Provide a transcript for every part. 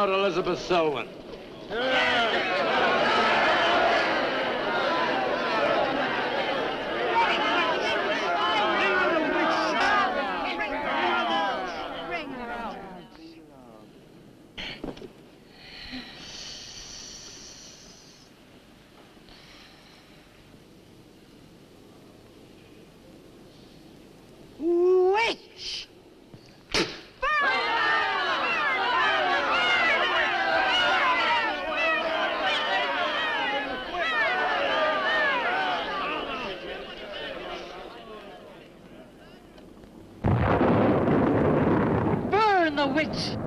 about Elizabeth Selwyn? Witch! Burn the witch!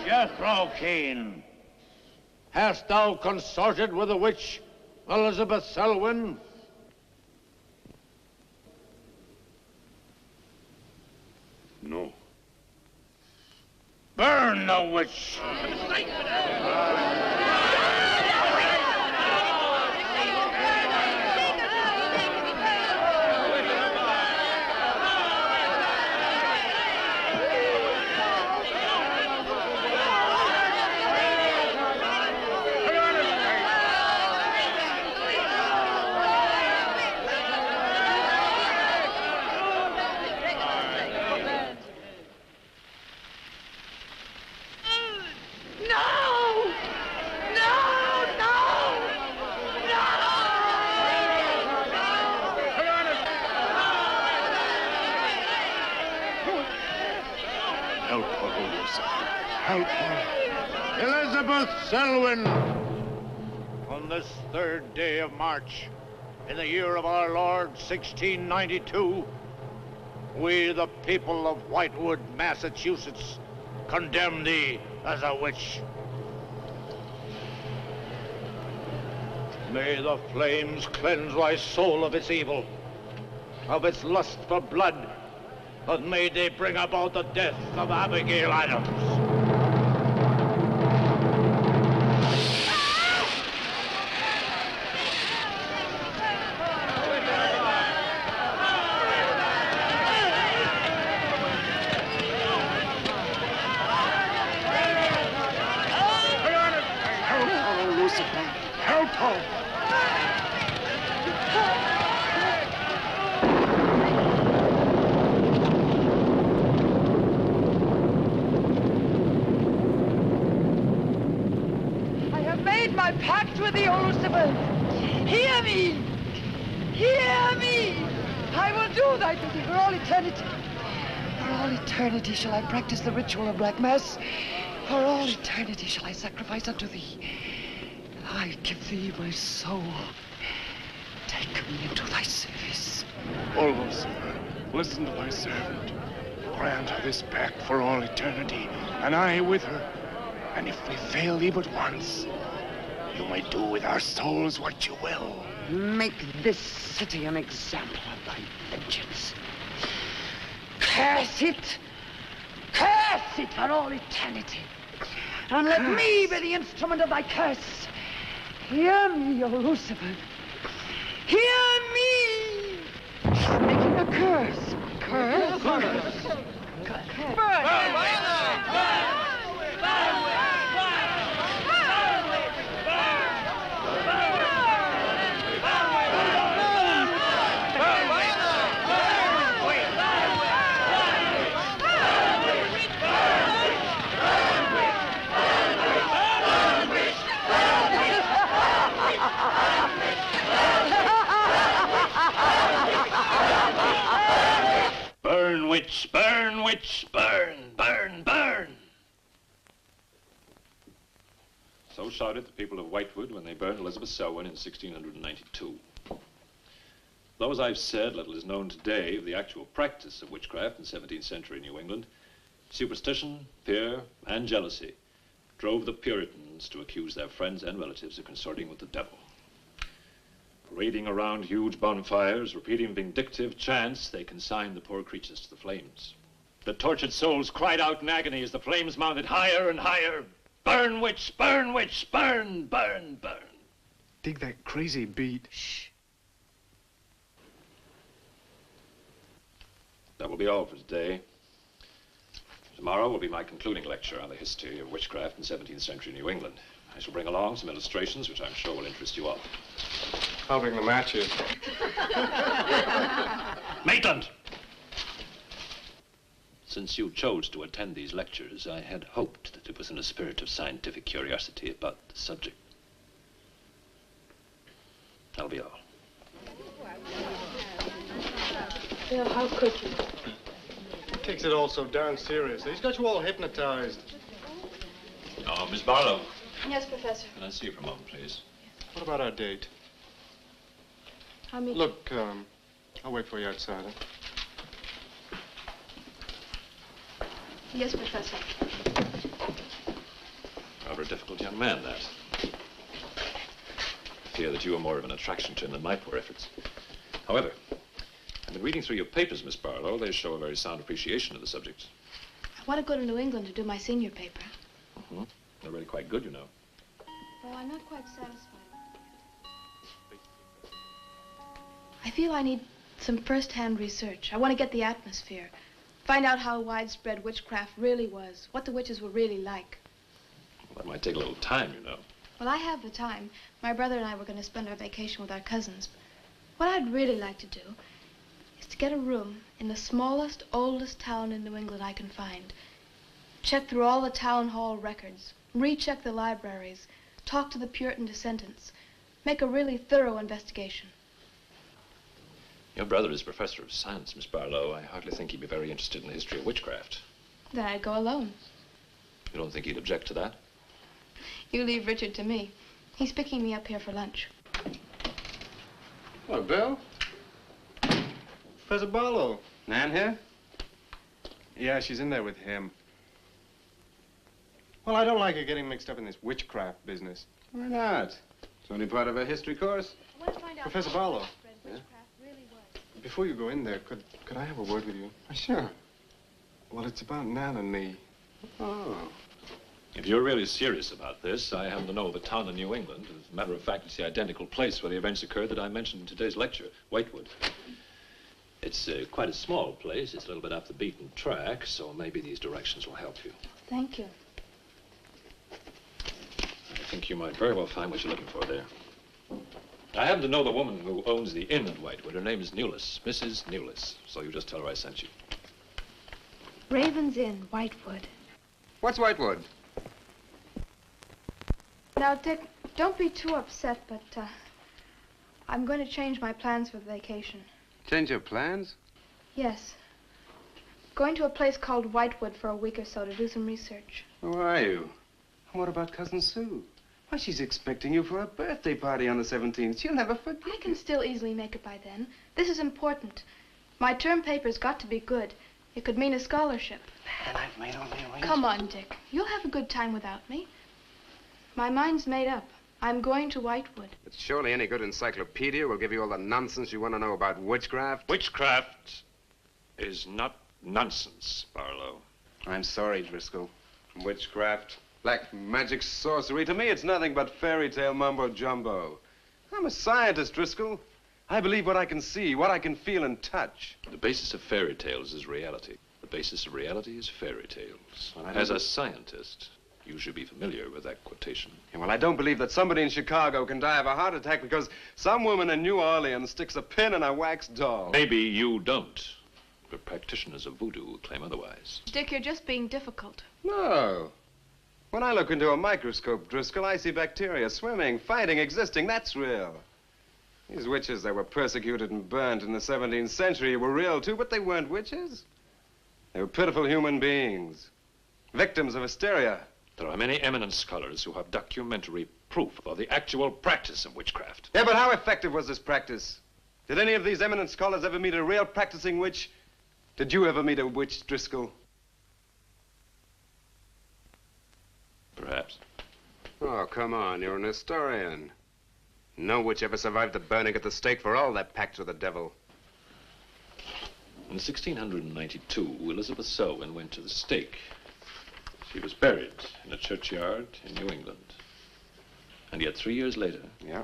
Jethro Kane, hast thou consorted with the witch Elizabeth Selwyn? No. Burn the witch! Help her, Lucifer. Help her. Elizabeth Selwyn, on this 3rd day of March, in the year of our Lord, 1692, we, the people of Whitewood, Massachusetts, condemn thee as a witch. May the flames cleanse thy soul of its evil, of its lust for blood, but may they bring about the death of Abigail Adams. Help her, Lucifer. Help her. My pact with thee, O Lucifer. Hear me! Hear me! I will do thy bidding for all eternity. For all eternity shall I practice the ritual of Black Mass. For all eternity shall I sacrifice unto thee. I give thee my soul. Take me into thy service. O Lucifer, listen to thy servant. Grant her this pact for all eternity, and I with her. And if we fail thee but once, you may do with our souls what you will. Make this city an example of thy vengeance. Curse it! Curse it for all eternity! And let me be the instrument of thy curse. Hear me, O Lucifer. Hear me! Making a curse. Curse? Burn! Burn, witch, burn, witch, burn, burn, burn. So shouted the people of Whitewood when they burned Elizabeth Selwyn in 1692. Though, as I've said, little is known today of the actual practice of witchcraft in 17th century New England, superstition, fear, and jealousy drove the Puritans to accuse their friends and relatives of consorting with the devil. Parading around huge bonfires, repeating vindictive chants, they consigned the poor creatures to the flames. The tortured souls cried out in agony as the flames mounted higher and higher. Burn, witch, burn, witch, burn, burn, burn. Dig that crazy beat. Shh. That will be all for today. Tomorrow will be my concluding lecture on the history of witchcraft in 17th century New England. I shall bring along some illustrations which I'm sure will interest you all. I'll bring the matches. Maitland! Since you chose to attend these lectures, I had hoped that it was in a spirit of scientific curiosity about the subject. That'll be all. Bill, how could you? He takes it all so darn seriously. He's got you all hypnotized. Oh, Miss Barlow. Yes, Professor. Can I see you for a moment, please? What about our date? I'll meet Look, I'll wait for you outside, huh? you. Yes, Professor. Rather a difficult young man, that. I fear that you are more of an attraction to him than my poor efforts. However, I've been reading through your papers, Miss Barlow. They show a very sound appreciation of the subject. I want to go to New England to do my senior paper. Mm-hmm. They're really quite good, you know. Well, I'm not quite satisfied. I feel I need some first-hand research. I want to get the atmosphere. Find out how widespread witchcraft really was, what the witches were really like. Well, that might take a little time, you know. Well, I have the time. My brother and I were going to spend our vacation with our cousins. What I'd really like to do is to get a room in the smallest, oldest town in New England I can find. Check through all the town hall records, recheck the libraries, talk to the Puritan descendants, make a really thorough investigation. Your brother is professor of science, Miss Barlow. I hardly think he'd be very interested in the history of witchcraft. Then I'd go alone. You don't think he'd object to that? You leave Richard to me. He's picking me up here for lunch. Hello, Bill. Professor Barlow. Nan here? Yeah, she's in there with him. Well, I don't like her getting mixed up in this witchcraft business. Why not? It's only part of a history course. I want to find out Professor how Barlow. widespread witchcraft really was. Before you go in there, could I have a word with you? Sure. Well, it's about Nan and me. Oh. If you're really serious about this, I happen to know of a town in New England. As a matter of fact, it's the identical place where the events occurred that I mentioned in today's lecture, Whitewood. It's quite a small place. It's a little bit off the beaten track, so maybe these directions will help you. Thank you. I think you might very well find what you're looking for there. I happen to know the woman who owns the inn at Whitewood. Her name is Newless, Mrs. Newless. So you just tell her I sent you. Raven's Inn, Whitewood. What's Whitewood? Now, Dick, don't be too upset, but I'm going to change my plans for the vacation. Change your plans? Yes. Going to a place called Whitewood for a week or so to do some research. Who are you? And what about Cousin Sue? Why, she's expecting you for a birthday party on the 17th. She'll never forget. I can still easily make it by then. This is important. My term paper's got to be good. It could mean a scholarship. And I've made all the arrangements. Come on, Dick. You'll have a good time without me. My mind's made up. I'm going to Whitewood. But surely any good encyclopedia will give you all the nonsense you want to know about witchcraft. Witchcraft is not nonsense, Barlow. I'm sorry, Driscoll. Witchcraft, black magic, sorcery. To me, it's nothing but fairy tale mumbo-jumbo. I'm a scientist, Driscoll. I believe what I can see, what I can feel and touch. The basis of fairy tales is reality. The basis of reality is fairy tales. Well, As a scientist, you should be familiar with that quotation. Yeah, well, I don't believe that somebody in Chicago can die of a heart attack because some woman in New Orleans sticks a pin in a wax doll. Maybe you don't, but practitioners of voodoo claim otherwise. Dick, you're just being difficult. No. When I look into a microscope, Driscoll, I see bacteria swimming, fighting, existing. That's real. These witches that were persecuted and burnt in the 17th century were real, too, but they weren't witches. They were pitiful human beings, victims of hysteria. There are many eminent scholars who have documentary proof of the actual practice of witchcraft. Yeah, but how effective was this practice? Did any of these eminent scholars ever meet a real practicing witch? Did you ever meet a witch, Driscoll? Perhaps. Oh, come on, you're an historian. No witch ever survived the burning at the stake for all that pact with the devil. In 1692, Elizabeth Selwyn went to the stake. She was buried in a churchyard in New England. And yet 3 years later... Yeah?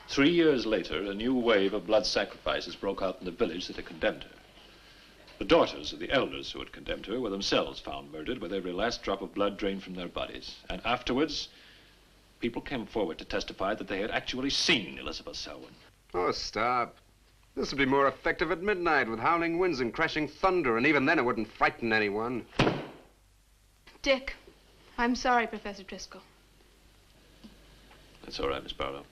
3 years later, a new wave of blood sacrifices broke out in the village that had condemned her. The daughters of the elders who had condemned her were themselves found murdered with every last drop of blood drained from their bodies. And afterwards, people came forward to testify that they had actually seen Elizabeth Selwyn. Oh, stop. This would be more effective at midnight with howling winds and crashing thunder, and even then it wouldn't frighten anyone. Dick, I'm sorry, Professor Driscoll. That's all right, Miss Barlow.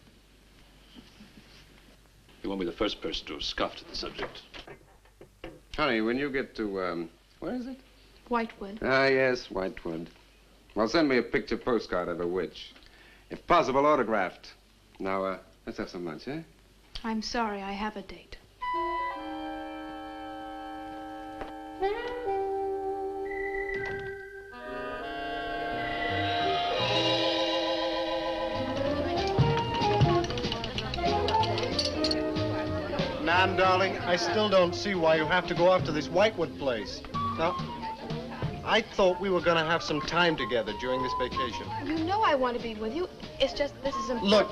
You won't be the first person to have scoffed at the subject. Honey, when you get to, where is it? Whitewood. Ah, yes, Whitewood. Well, send me a picture postcard of a witch. If possible, autographed. Now, let's have some lunch, eh? I'm sorry, I have a date. Nan, darling, I still don't see why you have to go off to this Whitewood place. Now, I thought we were going to have some time together during this vacation. You know I want to be with you. It's just this is important. Look,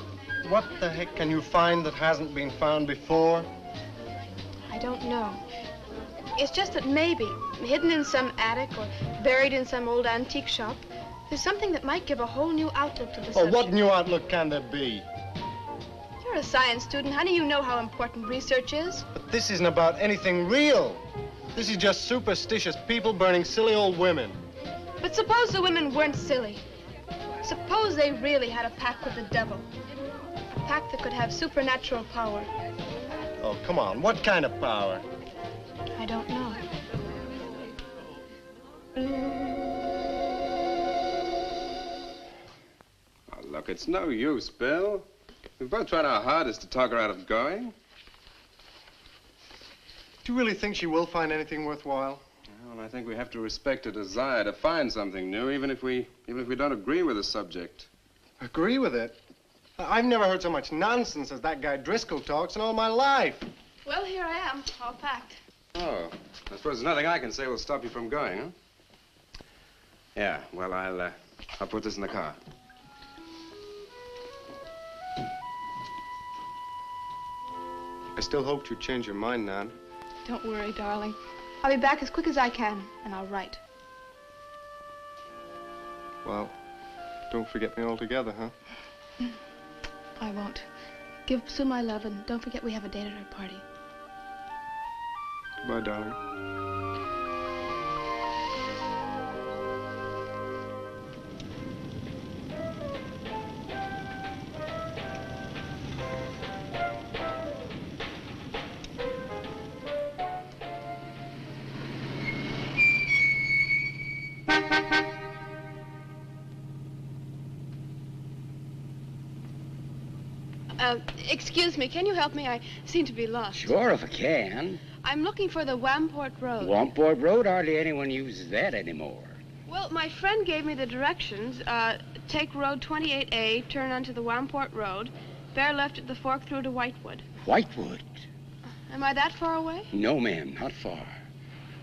what the heck can you find that hasn't been found before? I don't know. It's just that maybe, hidden in some attic or buried in some old antique shop, there's something that might give a whole new outlook to the subject. Oh, what new outlook can there be? You're a science student, honey. You know how important research is. But this isn't about anything real. This is just superstitious people burning silly old women. But suppose the women weren't silly. Suppose they really had a pact with the devil. A pact that could have supernatural power. Oh, come on. What kind of power? I don't know. Oh, look, it's no use, Bill. We've both tried our hardest to talk her out of going. Do you really think she will find anything worthwhile? Well, I think we have to respect her desire to find something new, even if we don't agree with the subject. Agree with it? I've never heard so much nonsense as that guy Driscoll talks in all my life. Well, here I am, all packed. Oh, I suppose there's nothing I can say will stop you from going, huh? Yeah, well, I'll put this in the car. I still hoped you'd change your mind, Nan. Don't worry, darling. I'll be back as quick as I can, and I'll write. Well, don't forget me altogether, huh? I won't. Give Sue my love, and don't forget we have a date at her party. Goodbye, darling. Excuse me, can you help me? I seem to be lost. Sure, if I can. I'm looking for the Wamport Road. Wamport Road? Hardly anyone uses that anymore. Well, my friend gave me the directions. Take Road 28A, turn onto the Wamport Road, bear left at the fork through to Whitewood. Whitewood? Am I that far away? No, ma'am, not far.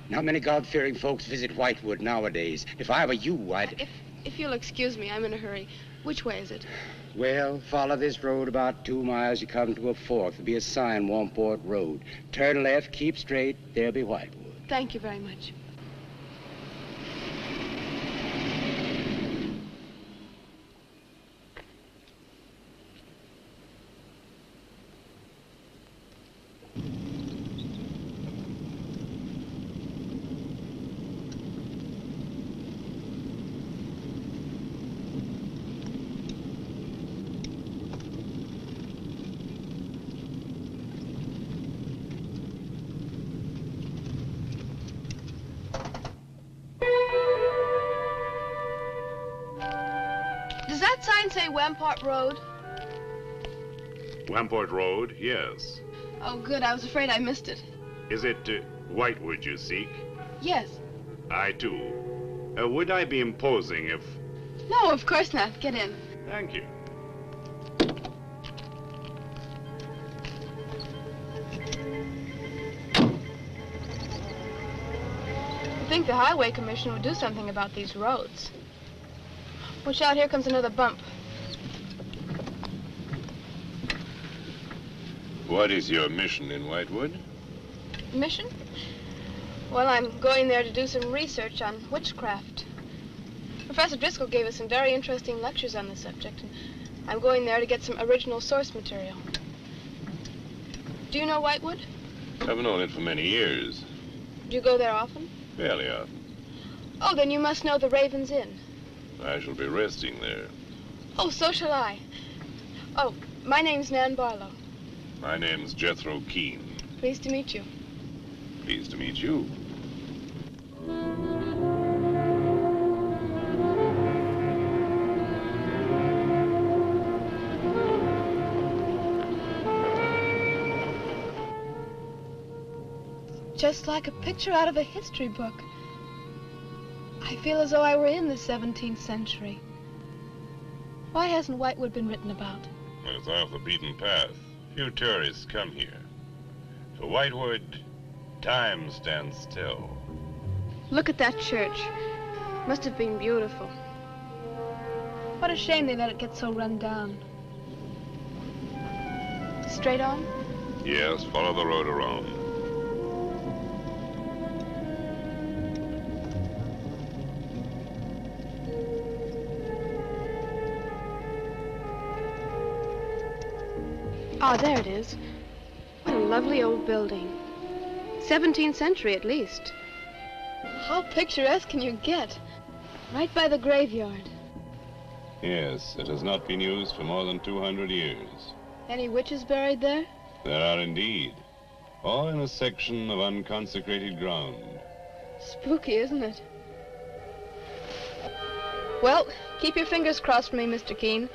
Not many God-fearing folks visit Whitewood nowadays. If I were you, I'd... If you'll excuse me, I'm in a hurry. Which way is it? Well, follow this road about 2 miles. You come to a fork. There'll be a sign, Wamport Road. Turn left, keep straight. There'll be Whitewood. Thank you very much. Does that sign say Wamport Road? Wamport Road, yes. Oh, good. I was afraid I missed it. Is it Whitewood you seek? Yes. I too. Would I be imposing if... No, of course not. Get in. Thank you. I think the Highway Commission would do something about these roads. Watch out, here comes another bump. What is your mission in Whitewood? Mission? Well, I'm going there to do some research on witchcraft. Professor Driscoll gave us some very interesting lectures on the subject, and I'm going there to get some original source material. Do you know Whitewood? I've known it for many years. Do you go there often? Fairly often. Oh, then you must know the Raven's Inn. I shall be resting there. Oh, so shall I. Oh, my name's Nan Barlow. My name's Jethro Keene. Pleased to meet you. Pleased to meet you. Just like a picture out of a history book. I feel as though I were in the 17th century. Why hasn't Whitewood been written about? It's off the beaten path. Few tourists come here. For Whitewood, time stands still. Look at that church. Must have been beautiful. What a shame they let it get so run down. Straight on? Yes, follow the road around. Ah, there it is. What a lovely old building. 17th century at least. How picturesque can you get? Right by the graveyard. Yes, it has not been used for more than 200 years. Any witches buried there? There are indeed. All in a section of unconsecrated ground. Spooky, isn't it? Well, keep your fingers crossed for me, Mr. Keene.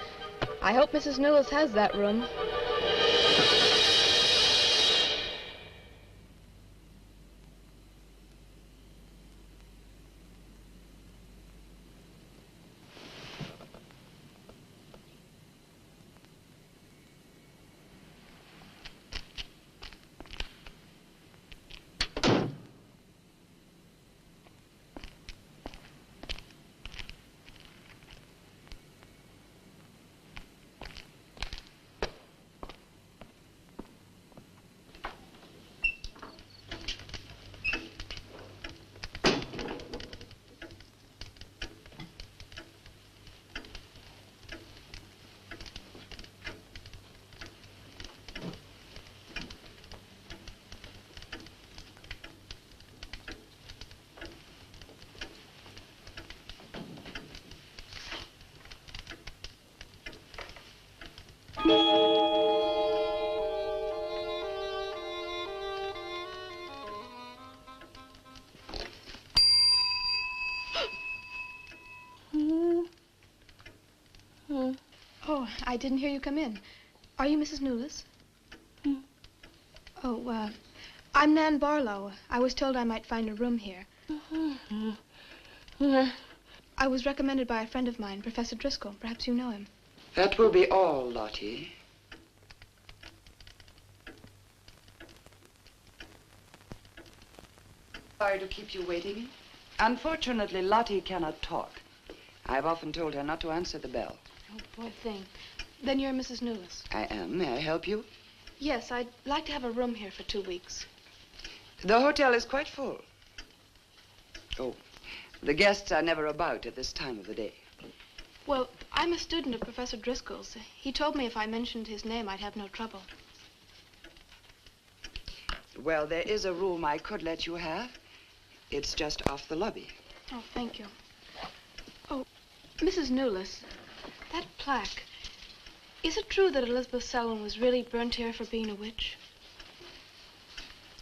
I hope Mrs. Newlis has that room. Oh, I didn't hear you come in. Are you Mrs. Newlis? Oh, I'm Nan Barlow. I was told I might find a room here. I was recommended by a friend of mine, Professor Driscoll. Perhaps you know him. That will be all, Lottie. Sorry to keep you waiting. Unfortunately, Lottie cannot talk. I've often told her not to answer the bell. Oh, poor thing. Then you're Mrs. Newlis. I am. May I help you? Yes, I'd like to have a room here for 2 weeks. The hotel is quite full. Oh, the guests are never about at this time of the day. Well, I'm a student of Professor Driscoll's. He told me if I mentioned his name, I'd have no trouble. Well, there is a room I could let you have. It's just off the lobby. Oh, thank you. Oh, Mrs. Newlis, that plaque. Is it true that Elizabeth Selwyn was really burnt here for being a witch?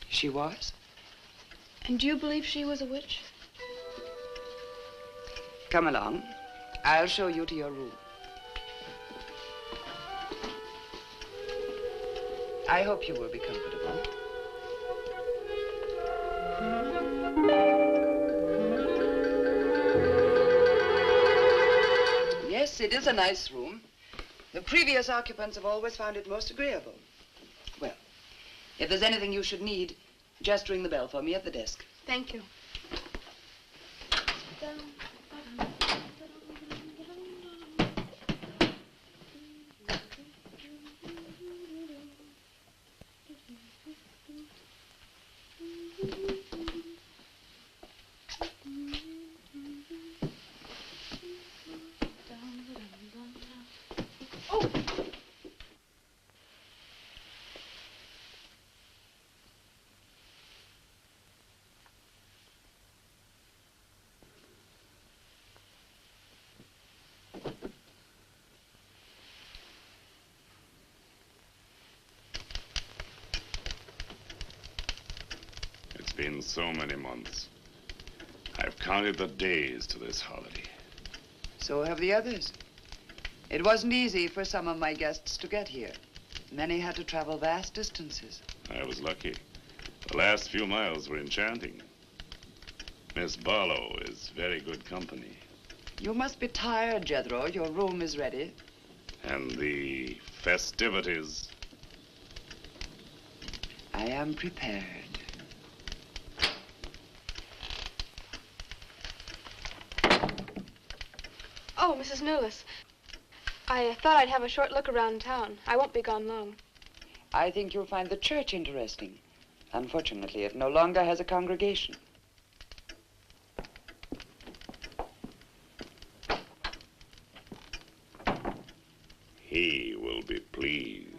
She was? And do you believe she was a witch? Come along. I'll show you to your room. I hope you will be comfortable. Yes, it is a nice room. The previous occupants have always found it most agreeable. Well, if there's anything you should need, just ring the bell for me at the desk. Thank you. so many months. I've counted the days to this holiday. So have the others. It wasn't easy for some of my guests to get here. Many had to travel vast distances. I was lucky. The last few miles were enchanting. Miss Barlow is very good company. You must be tired, Jethro. Your room is ready. And the festivities. I am prepared. Oh, Mrs. Newless. I thought I'd have a short look around town. I won't be gone long. I think you'll find the church interesting. Unfortunately, it no longer has a congregation. He will be pleased.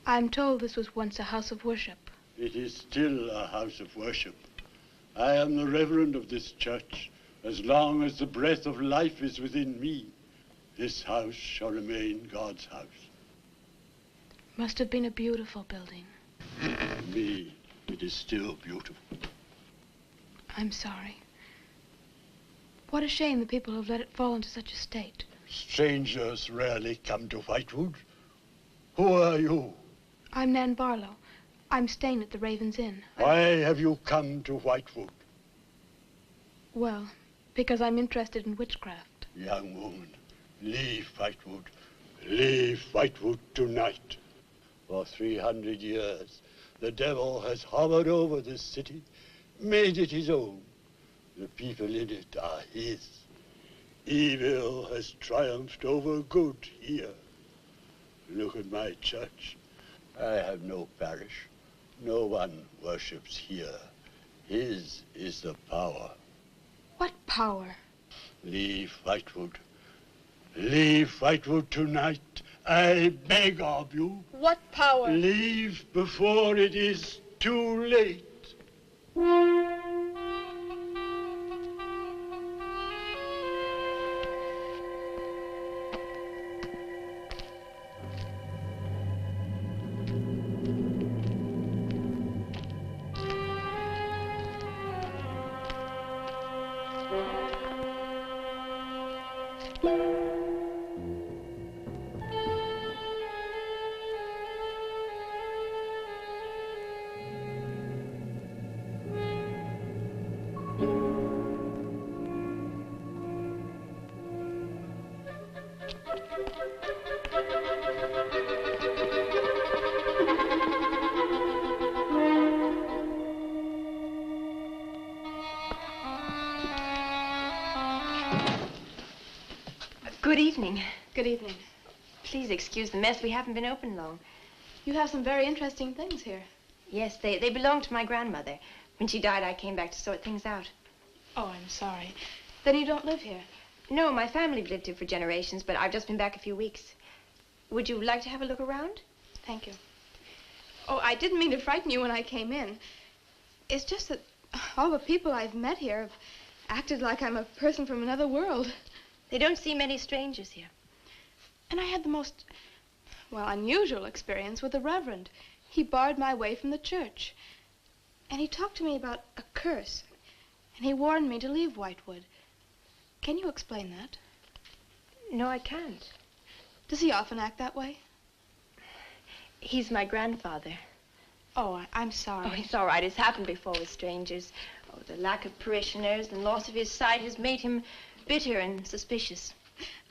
I'm told this was once a house of worship. It is still a house of worship. I am the reverend of this church. As long as the breath of life is within me, this house shall remain God's house. Must have been a beautiful building. To me, it is still beautiful. I'm sorry. What a shame the people have let it fall into such a state. Strangers rarely come to Whitewood. Who are you? I'm Nan Barlow. I'm staying at the Raven's Inn. Why have you come to Whitewood? Well, because I'm interested in witchcraft. Young woman, leave Whitewood. Leave Whitewood tonight. For 300 years, the devil has hovered over this city, made it his own. The people in it are his. Evil has triumphed over good here. Look at my church. I have no parish. No one worships here. His is the power. What power? Leave Whitewood. Leave Whitewood tonight. I beg of you. What power? Leave before it is too late. Good evening. Good evening. Please excuse the mess. We haven't been open long. You have some very interesting things here. Yes, they belonged to my grandmother. When she died, I came back to sort things out. Oh, I'm sorry. Then you don't live here? No, my family lived here for generations, but I've just been back a few weeks. Would you like to have a look around? Thank you. Oh, I didn't mean to frighten you when I came in. It's just that all the people I've met here have acted like I'm a person from another world. They don't see many strangers here. And I had the most, well, unusual experience with the Reverend. He barred my way from the church. And he talked to me about a curse. And he warned me to leave Whitewood. Can you explain that? No, I can't. Does he often act that way? He's my grandfather. Oh, I'm sorry. Oh, it's all right. It's happened before with strangers. the lack of parishioners and loss of his sight has made him bitter and suspicious.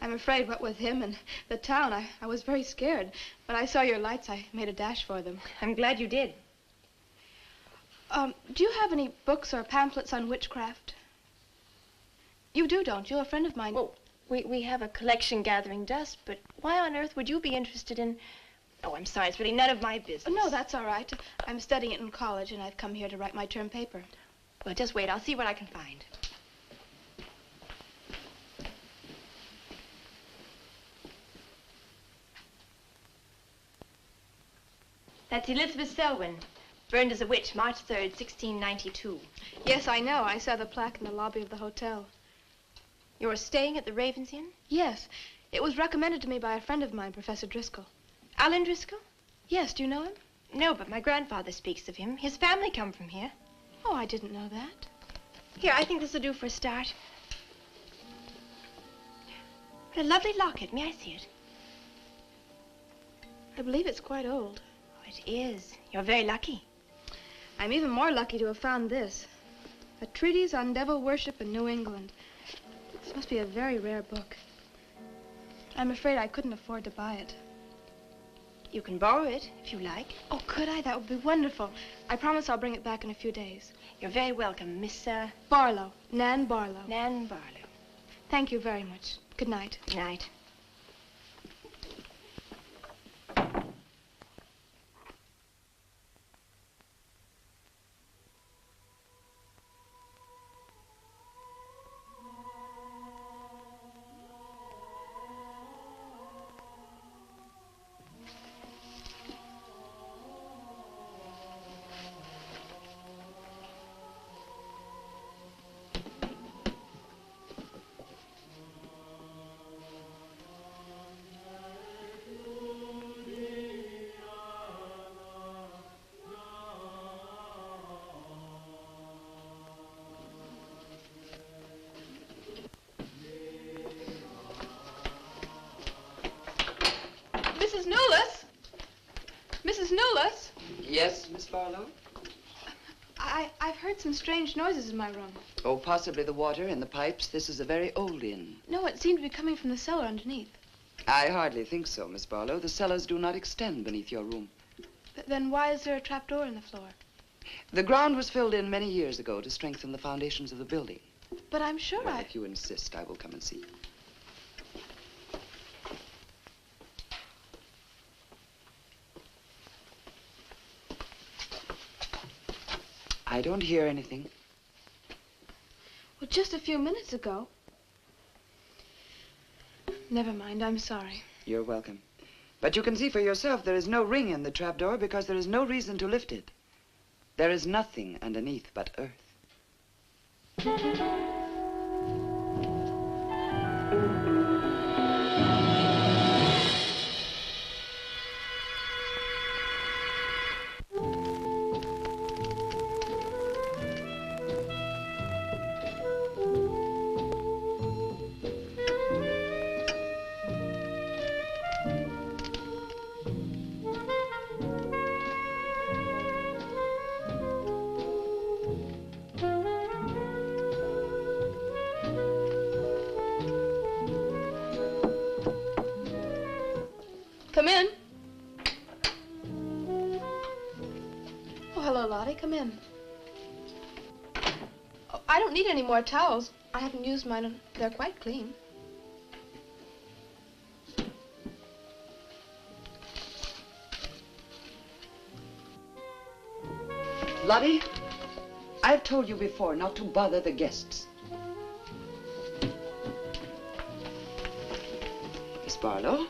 I'm afraid what with him and the town, I was very scared. When I saw your lights, I made a dash for them. I'm glad you did. Do you have any books or pamphlets on witchcraft? You do, don't you? A friend of mine... Oh, we have a collection gathering dust, but why on earth would you be interested in... Oh, I'm sorry, it's really none of my business. No, that's all right. I'm studying it in college, and I've come here to write my term paper. Well, just wait. I'll see what I can find. That's Elizabeth Selwyn, burned as a witch, March 3rd, 1692. Yes, I know. I saw the plaque in the lobby of the hotel. You're staying at the Ravens Inn? Yes. It was recommended to me by a friend of mine, Professor Driscoll. Alan Driscoll? Yes, do you know him? No, but my grandfather speaks of him. His family come from here. Oh, I didn't know that. Here, I think this will do for a start. What a lovely locket. May I see it? I believe it's quite old. Oh, it is. You're very lucky. I'm even more lucky to have found this. A treatise on devil worship in New England. This must be a very rare book. I'm afraid I couldn't afford to buy it. You can borrow it, if you like. Oh, could I? That would be wonderful. I promise I'll bring it back in a few days. You're very welcome, Miss, Barlow. Nan Barlow. Nan Barlow. Thank you very much. Good night. Good night. Mrs. Newless? Mrs. Newless? Yes, Miss Barlow? I've heard some strange noises in my room. Oh, possibly the water in the pipes. This is a very old inn. No, it seemed to be coming from the cellar underneath. I hardly think so, Miss Barlow. The cellars do not extend beneath your room. Then why is there a trapdoor in the floor? The ground was filled in many years ago to strengthen the foundations of the building. But I'm sure Well, if you insist, I will come and see. I don't hear anything. Well, just a few minutes ago. Never mind, I'm sorry. You're welcome. But you can see for yourself there is no ring in the trapdoor because there is no reason to lift it. There is nothing underneath but earth. Come in. Oh, hello, Lottie. Come in. Oh, I don't need any more towels. I haven't used mine, and they're quite clean. Lottie, I've told you before not to bother the guests. Miss Barlow,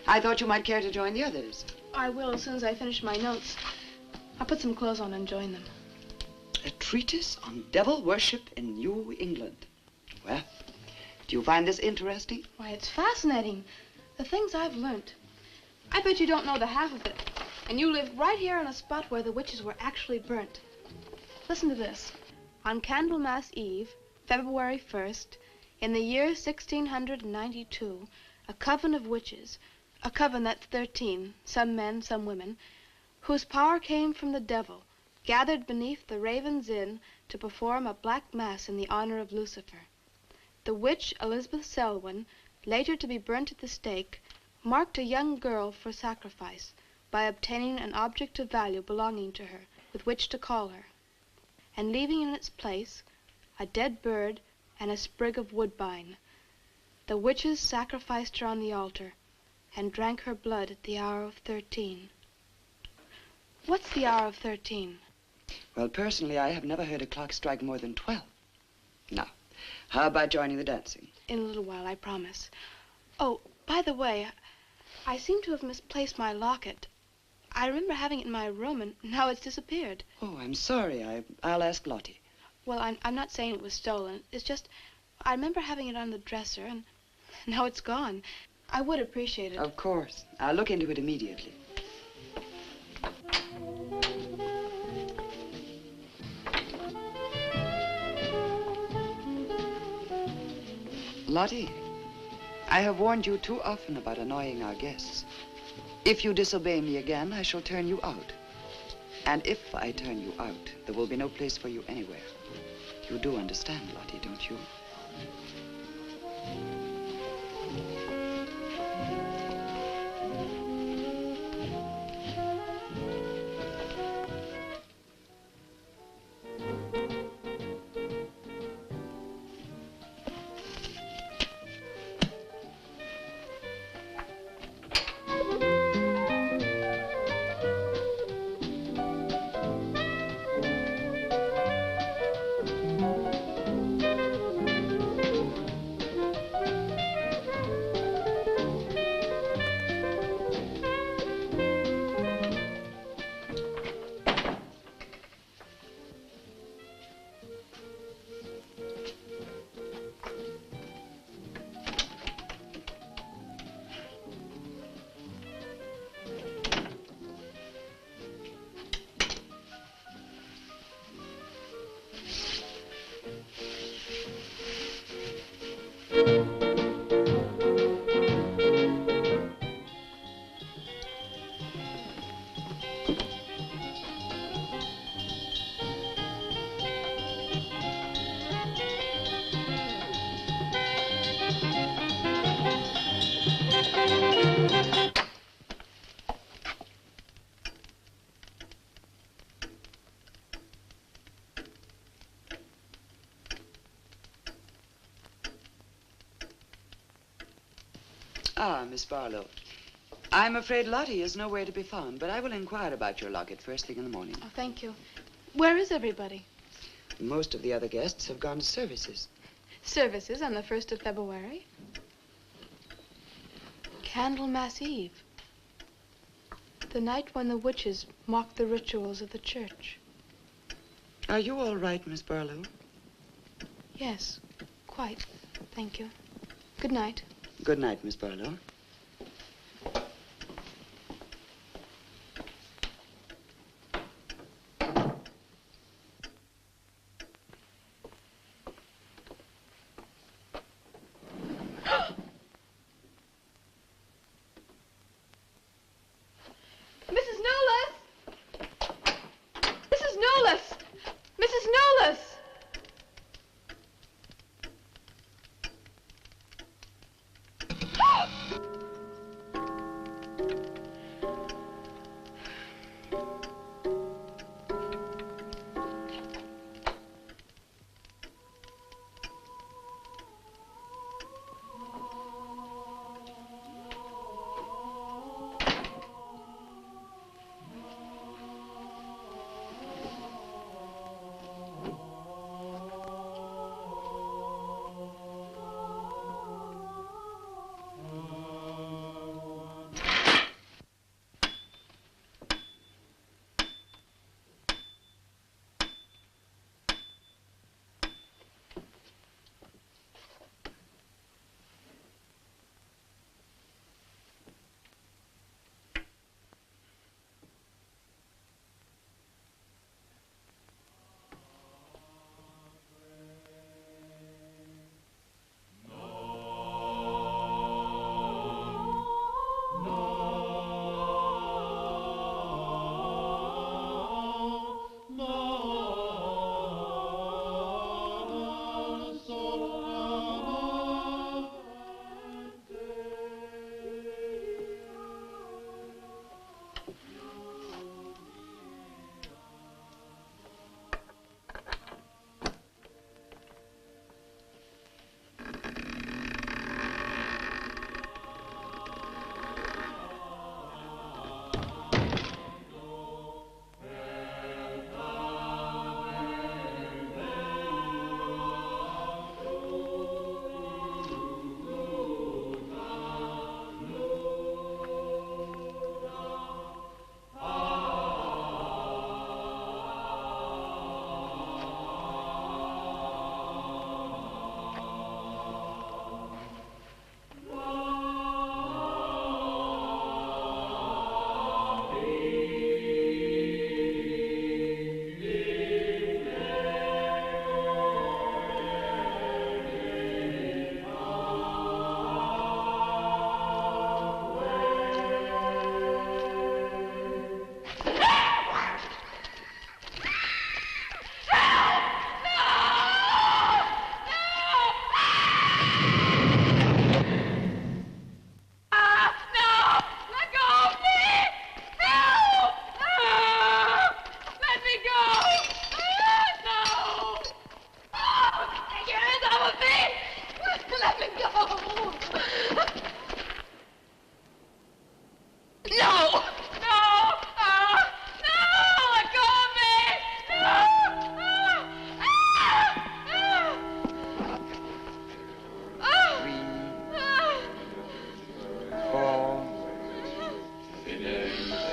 I thought you might care to join the others. I will as soon as I finish my notes. I'll put some clothes on and join them. A treatise on devil worship in New England. Well, do you find this interesting? Why, it's fascinating. The things I've learned. I bet you don't know the half of it. And you live right here on a spot where the witches were actually burnt. Listen to this. On Candlemas Eve, February 1st, in the year 1692, a coven of witches, a coven that's 13, some men, some women, whose power came from the devil, gathered beneath the Ravens Inn to perform a black mass in the honor of Lucifer. The witch Elizabeth Selwyn, later to be burnt at the stake, marked a young girl for sacrifice by obtaining an object of value belonging to her with which to call her, and leaving in its place a dead bird and a sprig of woodbine. The witches sacrificed her on the altar and drank her blood at the hour of 13. What's the hour of 13? Well, personally, I have never heard a clock strike more than 12. Now, how about joining the dancing? In a little while, I promise. Oh, by the way, I seem to have misplaced my locket. I remember having it in my room, and now it's disappeared. Oh, I'm sorry. I'll ask Lottie. Well, I'm not saying it was stolen. It's just, I remember having it on the dresser, and now it's gone. I would appreciate it. Of course. I'll look into it immediately. Lottie, I have warned you too often about annoying our guests. If you disobey me again, I shall turn you out. And if I turn you out, there will be no place for you anywhere. You do understand, Lottie, don't you? Ah, Miss Barlow. I'm afraid Lottie is nowhere to be found, but I will inquire about your locket first thing in the morning. Oh, thank you. Where is everybody? Most of the other guests have gone to services. Services on the 1st of February? Candlemas Eve. The night when the witches mocked the rituals of the church. Are you all right, Miss Barlow? Yes, quite. Thank you. Good night. Good night, Miss Barlow.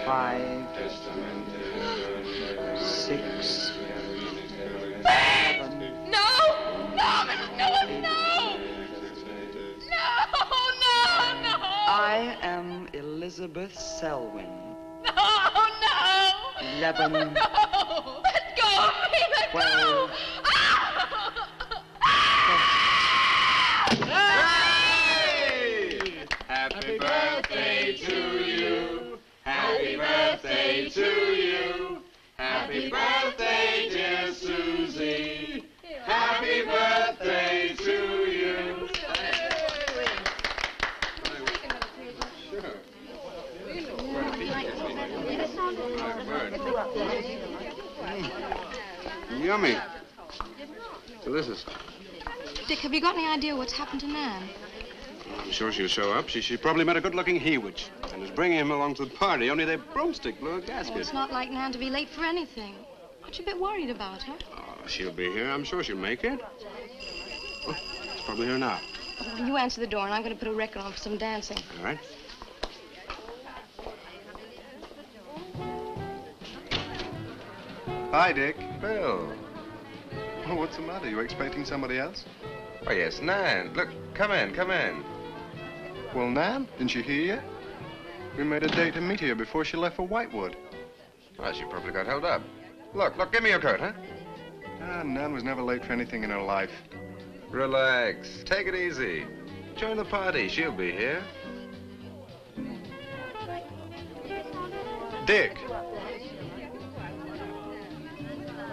5, 6, 7. No! No, Mrs. Newell, no! No, no, no! I am Elizabeth Selwyn. No, no! 11. No! Let go of me! Let 12. go! Happy birthday to you. Happy birthday to you. Happy birthday, dear Susie. Happy birthday to you. Yummy. Delicious. Dick, have you got any idea what's happened to Nan? I'm sure she'll show up. She probably met a good-looking Hewitt and is bringing him along to the party, only their broomstick blew a gasket. Well, it's not like Nan to be late for anything. Aren't you a bit worried about her? Oh, she'll be here. I'm sure she'll make it. Oh, it's probably here now. Well, you answer the door, and I'm going to put a record on for some dancing. All right. Hi, Dick. Bill. Oh, what's the matter? You expecting somebody else? Oh, yes, Nan. Look, come in, come in. Well, Nan, didn't she hear you? We made a date to meet here before she left for Whitewood. Well, she probably got held up. Look, give me your coat, huh? Ah, Nan was never late for anything in her life. Relax. Take it easy. Join the party. She'll be here. Dick.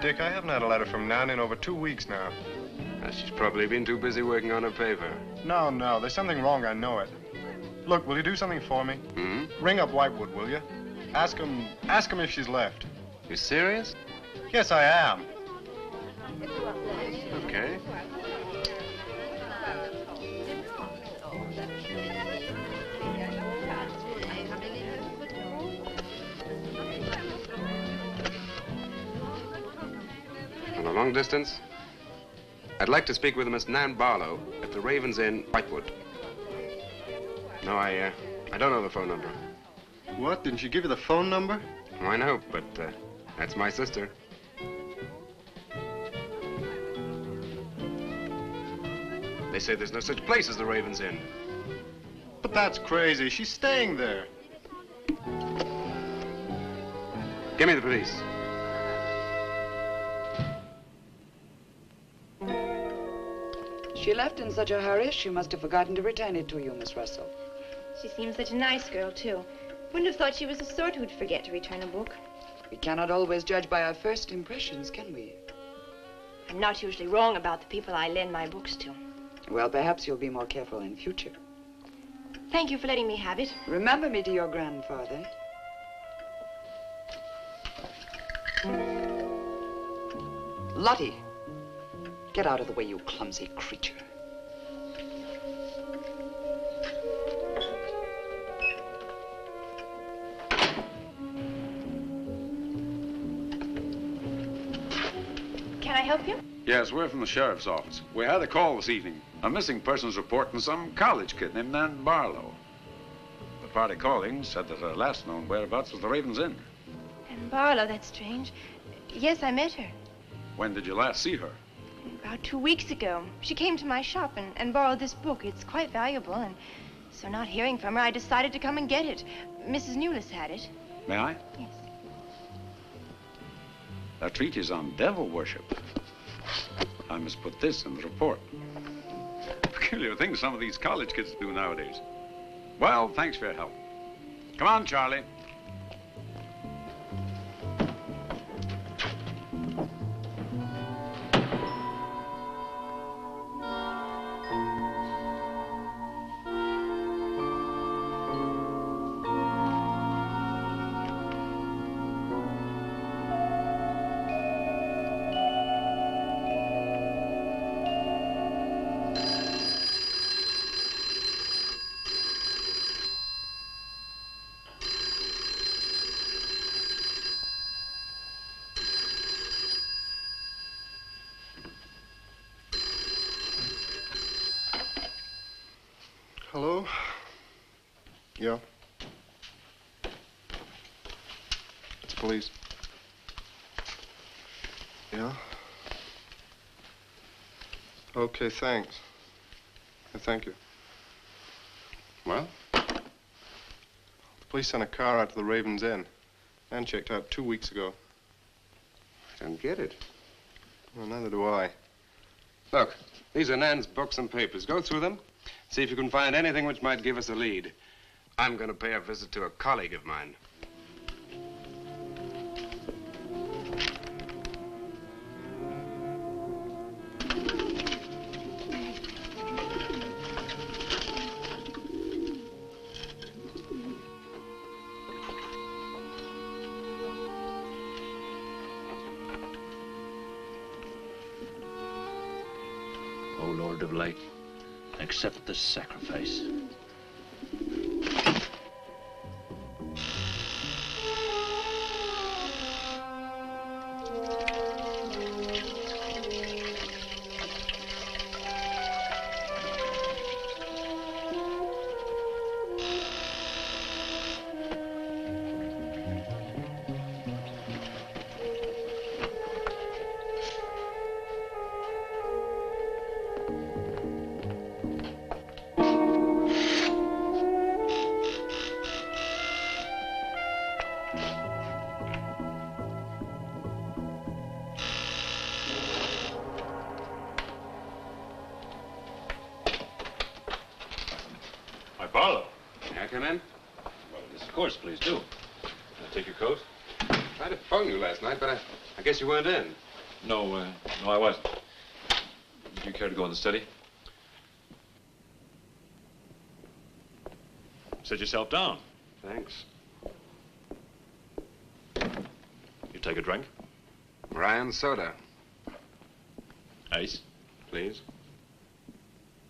Dick, I haven't had a letter from Nan in over 2 weeks now. She's probably been too busy working on her paper. No, there's something wrong, I know it. Look, will you do something for me? Hmm? Ring up Whitewood, will you? Ask him if she's left. You serious? Yes, I am. Okay. On a long distance, I'd like to speak with Miss Nan Barlow at the Ravens Inn, Whitewood. No, I don't know the phone number. What? Didn't she give you the phone number? Oh, I know, but that's my sister. They say there's no such place as the Ravens Inn. But that's crazy. She's staying there. Give me the police. She left in such a hurry, she must have forgotten to return it to you, Miss Russell. She seems such a nice girl, too. Wouldn't have thought she was the sort who'd forget to return a book. We cannot always judge by our first impressions, can we? I'm not usually wrong about the people I lend my books to. Well, perhaps you'll be more careful in future. Thank you for letting me have it. Remember me to your grandfather. Lottie, get out of the way, you clumsy creature. Can I help you? Yes, we're from the sheriff's office. We had a call this evening. A missing persons report from some college kid named Nan Barlow. The party calling said that her last known whereabouts was the Ravens Inn. And Barlow, that's strange. Yes, I met her. When did you last see her? About 2 weeks ago. She came to my shop and borrowed this book. It's quite valuable, and so not hearing from her, I decided to come and get it. Mrs. Newless had it. May I? Yes. A treatise on devil worship. I must put this in the report. Peculiar things some of these college kids do nowadays. Well, thanks for your help. Come on, Charlie. Hello? Yeah. police. Yeah? Okay, thanks. Thank you. Well? The police sent a car out to the Raven's Inn. Nan checked out 2 weeks ago. I don't get it. Well, neither do I. Look, these are Nan's books and papers. Go through them. See if you can find anything which might give us a lead. I'm going to pay a visit to a colleague of mine. O Lord of Light, accept this sacrifice. Barlow. May I come in? Well, yes, of course, please do. Can I take your coat? I tried to phone you last night, but I guess you weren't in. No, no, I wasn't. Do you care to go in the study? Sit yourself down. Thanks. You take a drink? Ryan soda. Ice? Please.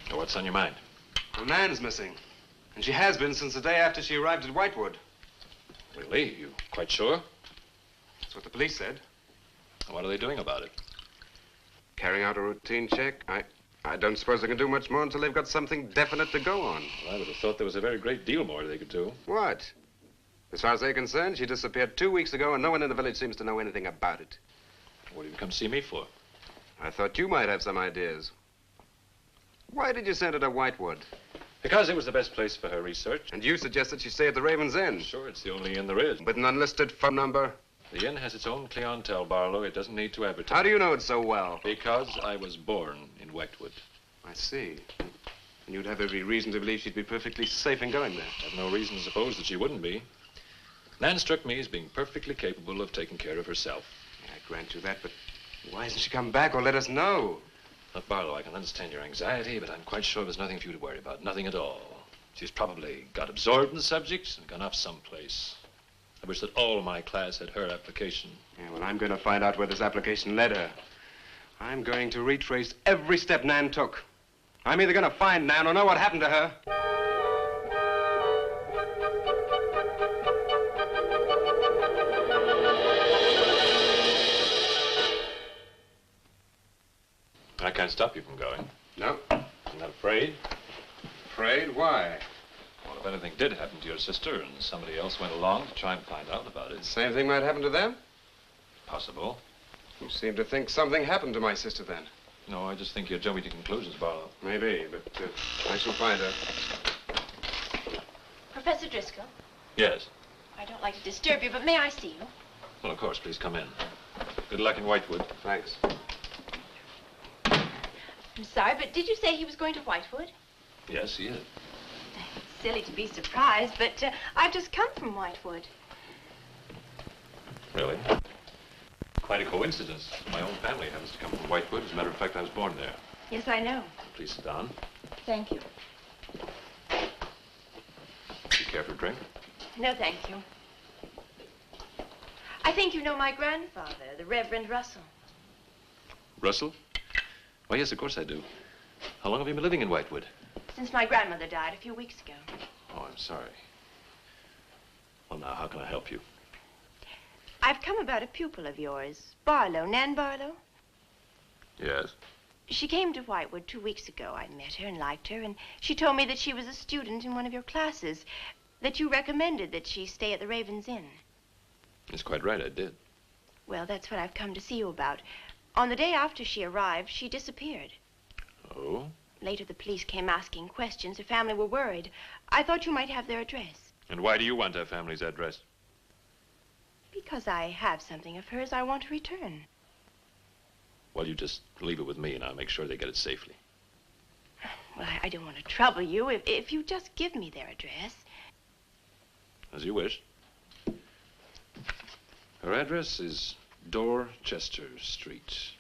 So what's on your mind? Well, Nan's missing. And she has been since the day after she arrived at Whitewood. Really? You quite sure? That's what the police said. What are they doing about it? Carrying out a routine check. I don't suppose they can do much more until they've got something definite to go on. Well, I would have thought there was a very great deal more they could do. What? As far as they're concerned, she disappeared 2 weeks ago and no one in the village seems to know anything about it. What did you come see me for? I thought you might have some ideas. Why did you send her to Whitewood? Because it was the best place for her research. And you suggested she stay at the Raven's Inn. Sure, it's the only inn there is. With an unlisted phone number? The inn has its own clientele, Barlow. It doesn't need to advertise. How do you know it so well? Because I was born in Whitewood. I see. And you'd have every reason to believe she'd be perfectly safe in going there. I have no reason to suppose that she wouldn't be. Nan struck me as being perfectly capable of taking care of herself. Yeah, I grant you that, but why hasn't she come back or let us know? Look, Barlow, I can understand your anxiety, but I'm quite sure there's nothing for you to worry about. Nothing at all. She's probably got absorbed in the subject and gone off someplace. I wish that all my class had her application. Yeah, well, I'm going to find out where this application led her. I'm going to retrace every step Nan took. I'm either going to find Nan or know what happened to her. I can't stop you from going. No. I'm not afraid. Afraid? Why? Well, if anything did happen to your sister and somebody else went along to try and find out about it. Same thing might happen to them? Possible. You seem to think something happened to my sister then. No, I just think you're jumping to conclusions, Barlow. Maybe, but I shall find her. Professor Driscoll, Yes. I don't like to disturb you, but may I see you? Well, of course, please come in. Good luck in Whitewood. Thanks. I'm sorry, but did you say he was going to Whitewood? Yes, he is. It's silly to be surprised, but I've just come from Whitewood. Really? Quite a coincidence. My own family happens to come from Whitewood. As a matter of fact, I was born there. Yes, I know. Please sit down. Thank you. Do you care for a drink? No, thank you. I think you know my grandfather, the Reverend Russell. Russell? Why, yes, of course I do. How long have you been living in Whitewood? Since my grandmother died a few weeks ago. Oh, I'm sorry. Well, now, how can I help you? I've come about a pupil of yours, Barlow, Nan Barlow. Yes? She came to Whitewood 2 weeks ago. I met her and liked her, and she told me that she was a student in one of your classes, that you recommended that she stay at the Raven's Inn. It's quite right, I did. Well, that's what I've come to see you about. On the day after she arrived, she disappeared. Oh? Later, the police came asking questions. Her family were worried. I thought you might have their address. And why do you want her family's address? Because I have something of hers I want to return. Well, you just leave it with me, and I'll make sure they get it safely. Well, I don't want to trouble you. If you just give me their address. As you wish. Her address is Dorchester Street,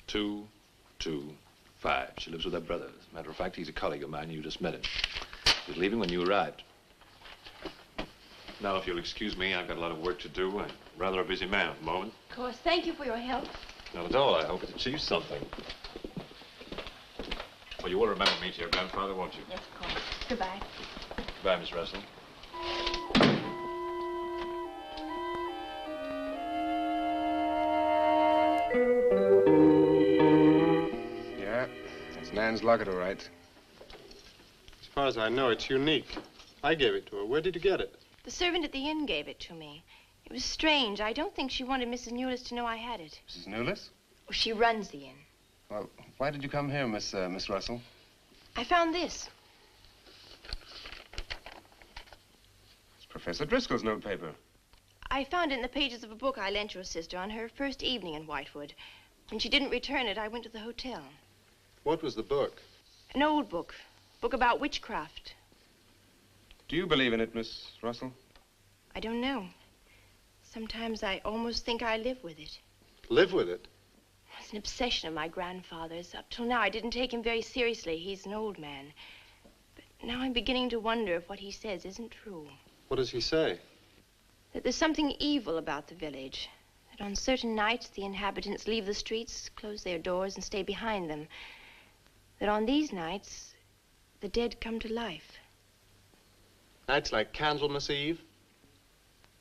225. She lives with her brother. As a matter of fact, he's a colleague of mine. You just met him. He was leaving when you arrived. Now, if you'll excuse me, I've got a lot of work to do. I'm rather a busy man at the moment. Of course. Thank you for your help. Not at all. I hope it achieves something. Well, you will remember me to your grandfather, won't you? Yes, of course. Goodbye. Goodbye, Miss Russell. Yeah, that's Nan's locket, all right. As far as I know, it's unique. I gave it to her. Where did you get it? The servant at the inn gave it to me. It was strange. I don't think she wanted Mrs. Newless to know I had it. Mrs. Newless? Well, she runs the inn. Well, why did you come here, Miss Russell? I found this. It's Professor Driscoll's notepaper. I found it in the pages of a book I lent your sister on her first evening in Whitewood. When she didn't return it, I went to the hotel. What was the book? An old book. Book about witchcraft. Do you believe in it, Miss Russell? I don't know. Sometimes I almost think I live with it. Live with it? It's an obsession of my grandfather's. Up till now, I didn't take him very seriously. He's an old man. But now I'm beginning to wonder if what he says isn't true. What does he say? That there's something evil about the village. That on certain nights, the inhabitants leave the streets, close their doors, and stay behind them. That on these nights, the dead come to life. Nights like Candlemas Eve?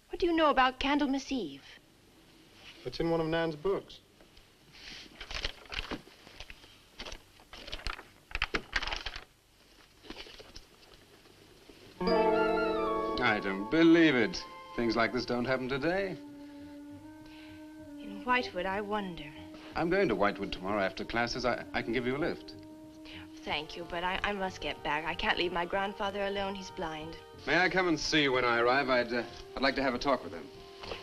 What do you know about Candlemas Eve? It's in one of Nan's books. I don't believe it. Things like this don't happen today. In Whitewood, I wonder. I'm going to Whitewood tomorrow after classes. I can give you a lift. Thank you, but I must get back. I can't leave my grandfather alone. He's blind. May I come and see you when I arrive? I'd like to have a talk with him.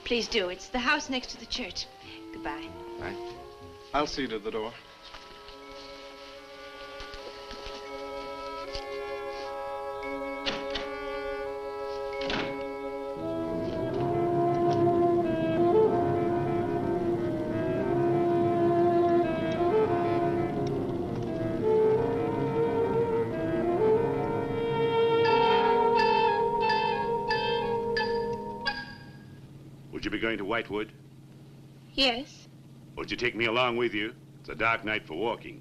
Please do. It's the house next to the church. Goodbye. Bye. I'll see you to the door. Would you be going to Whitewood? Yes. Would you take me along with you? It's a dark night for walking.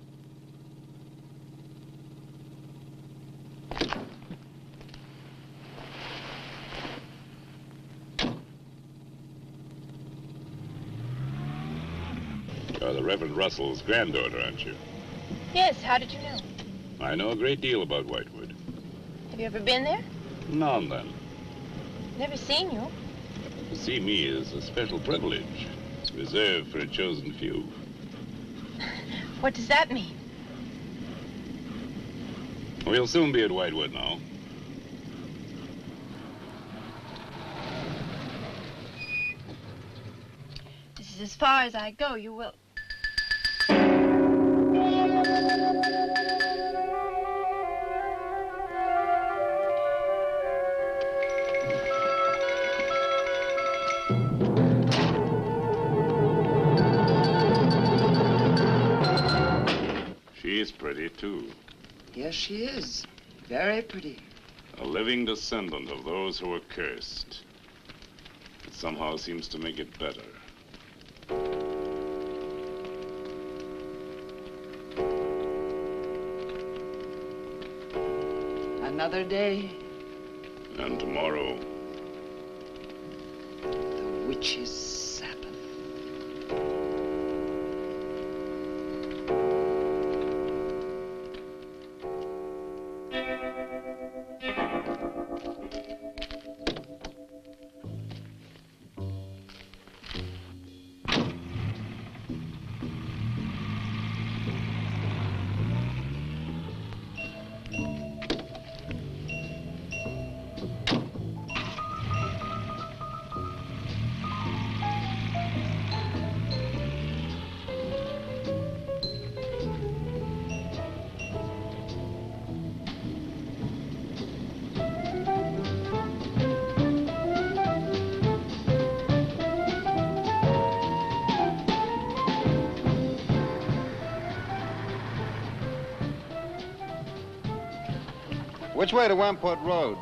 You're the Reverend Russell's granddaughter, aren't you? Yes, how did you know? I know a great deal about Whitewood. Have you ever been there? Now and then. Never seen you. To see me is a special privilege. It's reserved for a chosen few. What does that mean? We'll soon be at Whitewood now. This is as far as I go. You will... She's pretty, too. Yes, she is. Very pretty. A living descendant of those who were cursed. It somehow seems to make it better. Another day. And tomorrow. The witch's Sabbath. Which way to Wamport Road?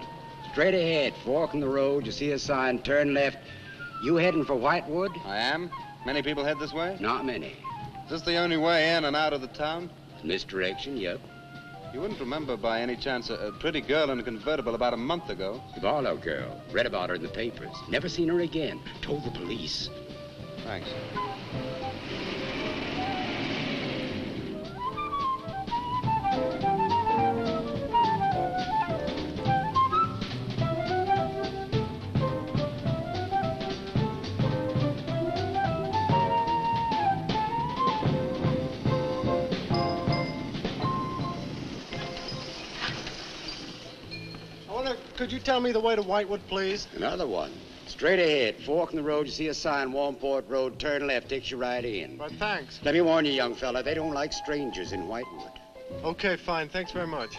Straight ahead, fork in the road, you see a sign, turn left. You heading for Whitewood? I am. Many people head this way? Not many. Is this the only way in and out of the town? In this direction, yep. You wouldn't remember by any chance a pretty girl in a convertible about a month ago? The Barlow girl. Read about her in the papers. Never seen her again. Told the police. Thanks. Could you tell me the way to Whitewood, please? Another one. Straight ahead, fork in the road, you see a sign, Wamport Road, turn left, takes you right in. But thanks. Let me warn you, young fella, they don't like strangers in Whitewood. Okay, fine. Thanks very much.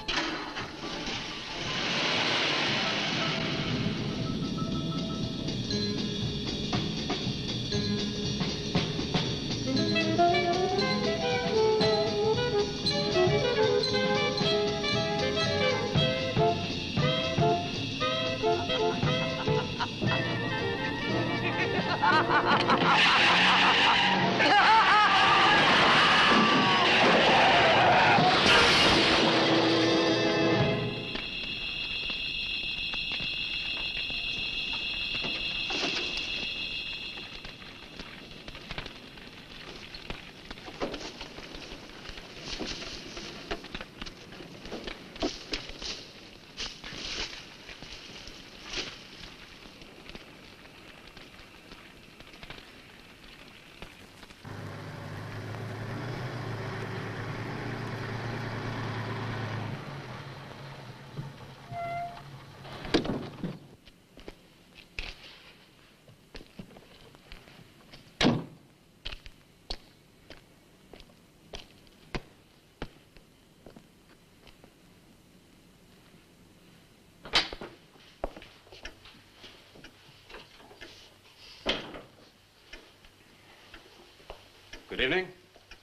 Good evening.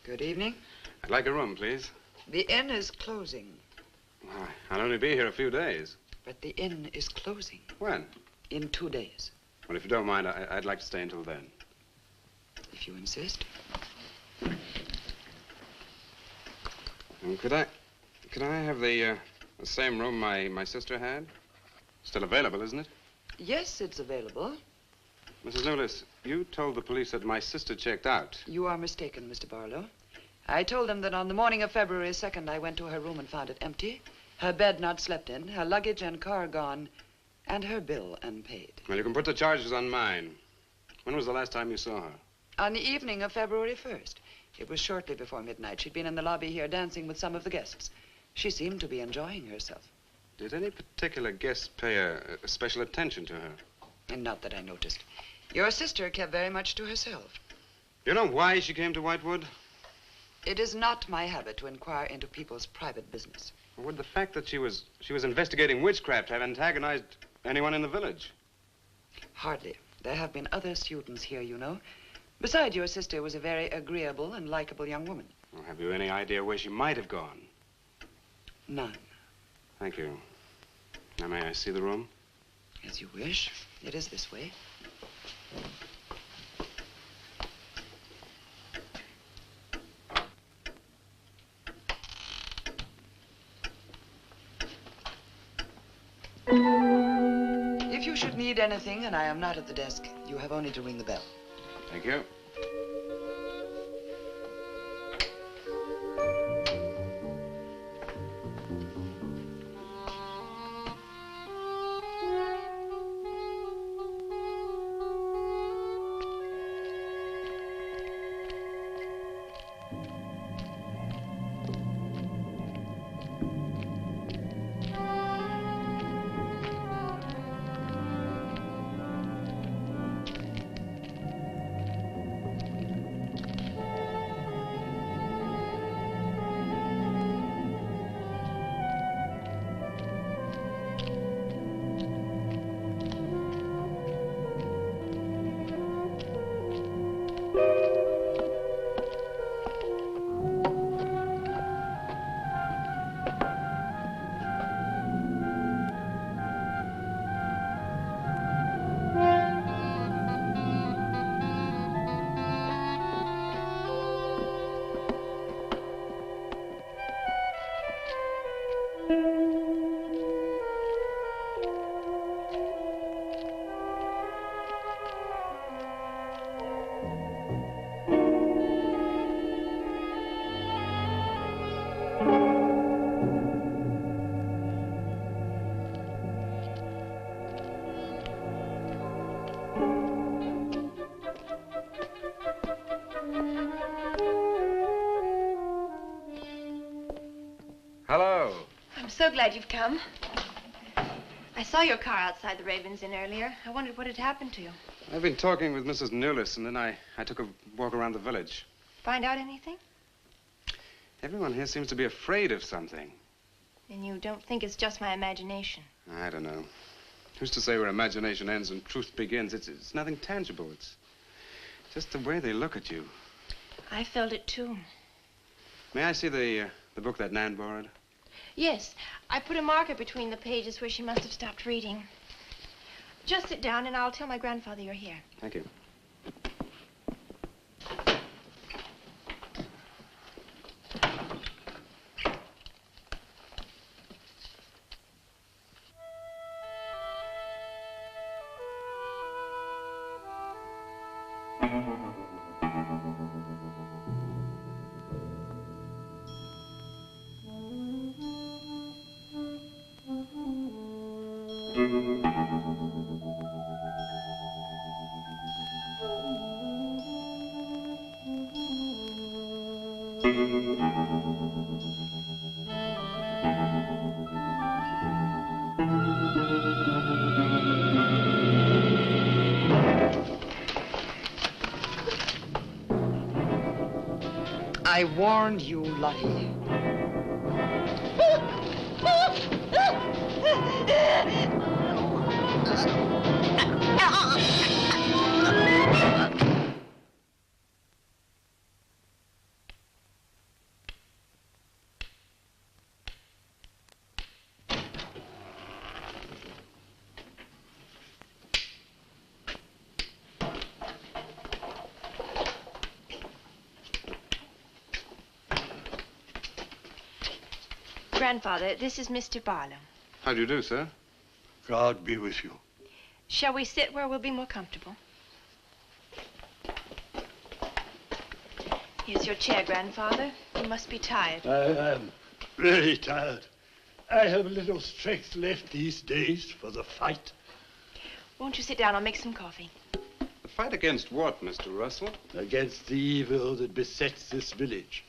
Good evening. I'd like a room, please. The inn is closing. I'll only be here a few days. But the inn is closing. When? In 2 days. Well, if you don't mind, I'd like to stay until then. If you insist. Could I have the same room my sister had? Still available, isn't it? Yes, it's available. Mrs. Newless, you told the police that my sister checked out. You are mistaken, Mr. Barlow. I told them that on the morning of February 2nd, I went to her room and found it empty, her bed not slept in, her luggage and car gone, and her bill unpaid. Well, you can put the charges on mine. When was the last time you saw her? On the evening of February 1st. It was shortly before midnight. She'd been in the lobby here dancing with some of the guests. She seemed to be enjoying herself. Did any particular guest pay a special attention to her? And not that I noticed. Your sister kept very much to herself. You know why she came to Whitewood? It is not my habit to inquire into people's private business. Or would the fact that she was investigating witchcraft have antagonized anyone in the village? Hardly. There have been other students here, you know. Besides, your sister was a very agreeable and likable young woman. Well, have you any idea where she might have gone? None. Thank you. Now, may I see the room? As you wish. It is this way. If you should need anything and I am not at the desk, you have only to ring the bell. Thank you. so glad you've come. I saw your car outside the Ravens Inn earlier. I wondered what had happened to you. I've been talking with Mrs. Newless, and then I took a walk around the village. Find out anything? Everyone here seems to be afraid of something. And you don't think it's just my imagination? I don't know. Who's to say where imagination ends and truth begins? It's nothing tangible. It's just the way they look at you. I felt it, too. May I see the book that Nan borrowed? Yes. I put a marker between the pages where she must have stopped reading. Just sit down, and I'll tell my grandfather you're here. Thank you. I warned you, Lottie. Grandfather, this is Mr. Barlow. How do you do, sir? God be with you. Shall we sit where we'll be more comfortable? Here's your chair, Grandfather. You must be tired. I am really tired. I have little strength left these days for the fight. Won't you sit down? I'll make some coffee. The fight against what, Mr. Russell? Against the evil that besets this village.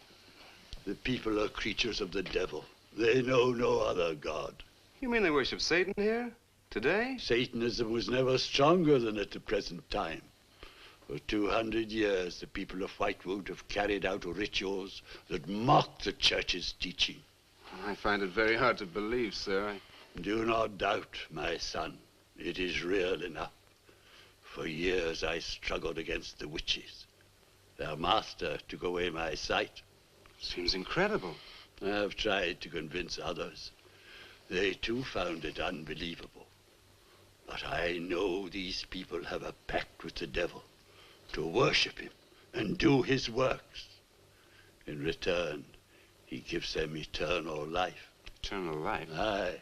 The people are creatures of the devil. They know no other God. You mean they worship Satan here? Today? Satanism was never stronger than at the present time. For 200 years, the people of Whitewood have carried out rituals that mock the church's teaching. I find it very hard to believe, sir. Do not doubt, my son. It is real enough. For years, I struggled against the witches. Their master took away my sight. Seems incredible. I have tried to convince others. They too found it unbelievable. But I know these people have a pact with the devil to worship him and do his works. In return, he gives them eternal life. Eternal life? Aye.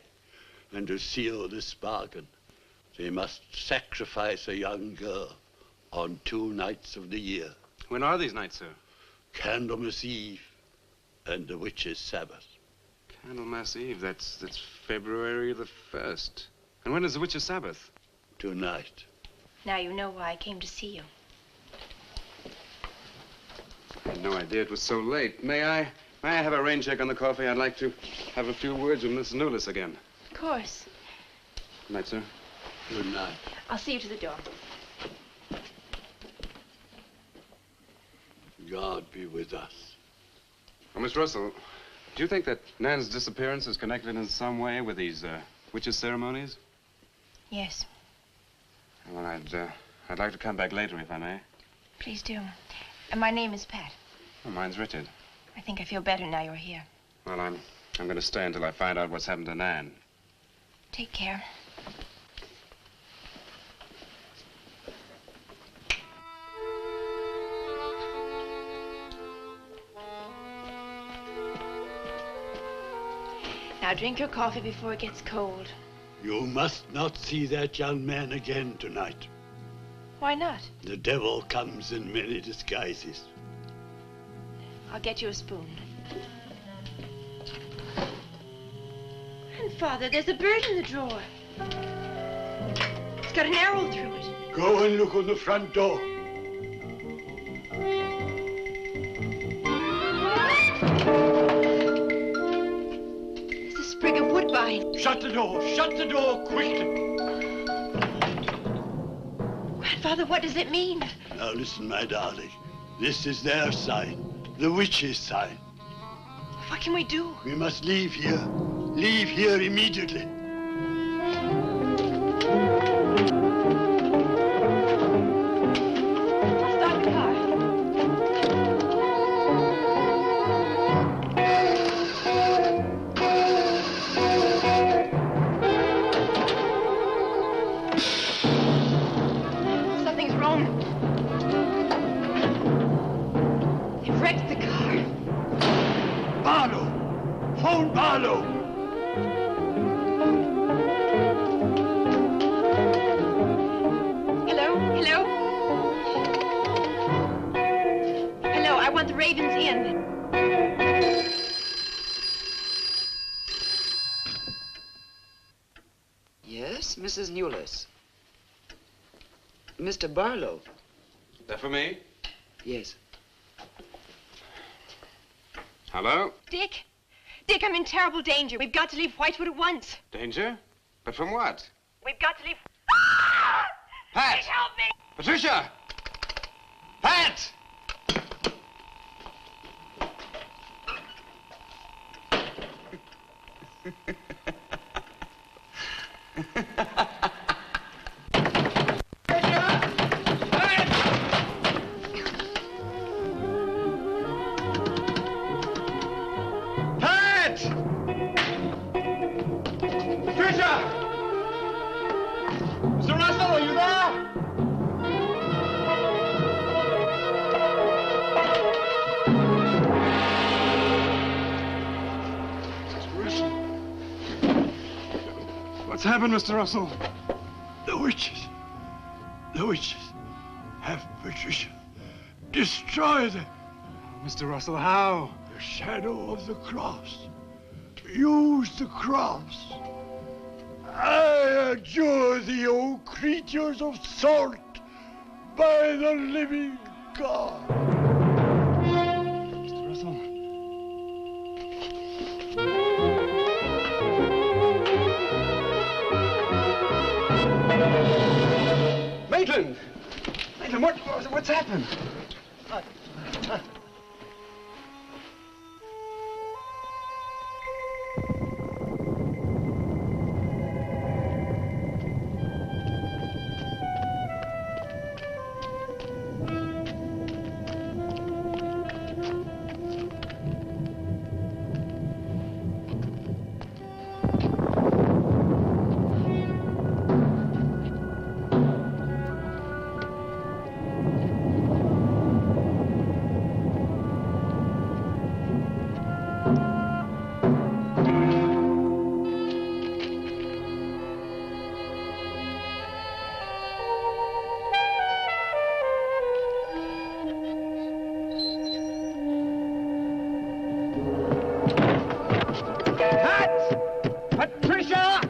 And to seal this bargain, they must sacrifice a young girl on 2 nights of the year. When are these nights, sir? Candlemas Eve and the witch's Sabbath. Candlemas Eve, that's February the 1st. And when is the witch's Sabbath? Tonight. Now you know why I came to see you. I had no idea it was so late. May I have a rain check on the coffee? I'd like to have a few words with Miss Newless again. Of course. Good night, sir. Good night. I'll see you to the door. God be with us. Oh, Miss Russell, do you think that Nan's disappearance is connected in some way with these witches' ceremonies? Yes. Well, I'd like to come back later, if I may. Please do. And my name is Pat. Oh, mine's Richard. I think I feel better now you're here. Well, I'm going to stay until I find out what's happened to Nan. Take care. Now drink your coffee before it gets cold. You must not see that young man again tonight. Why not? The devil comes in many disguises. I'll get you a spoon. Grandfather, there's a bird in the drawer. It's got an arrow through it. Go and look on the front door. There's a sprig of wood Shut the door. Shut the door quickly. Grandfather, what does it mean? Now listen, my darling. This is their sign. The witch's sign. What can we do? We must leave here. Leave here immediately. Stop the car. Something's wrong. They've wrecked the car. Barlow! Phone Barlow! Hello? Hello? Hello, I want the Ravens Inn. Yes, Mrs. Newless. Mr. Barlow. That for me? Yes. Hello? Dick? Dick, I'm in terrible danger. We've got to leave Whitewood at once. Danger? But from what? We've got to leave... Pat! Dick, help me! Patricia! Pat! Pat! Patricia! Mr. Russell, are you there? What's happened, Mr. Russell? The witches. The witches have Patricia. Destroy them. Mr. Russell, how? The shadow of the cross. Use the cross. I adjure thee, O creatures of salt, by the living God. Mr. Russell. Maitland! Maitland, what's happened? Patricia!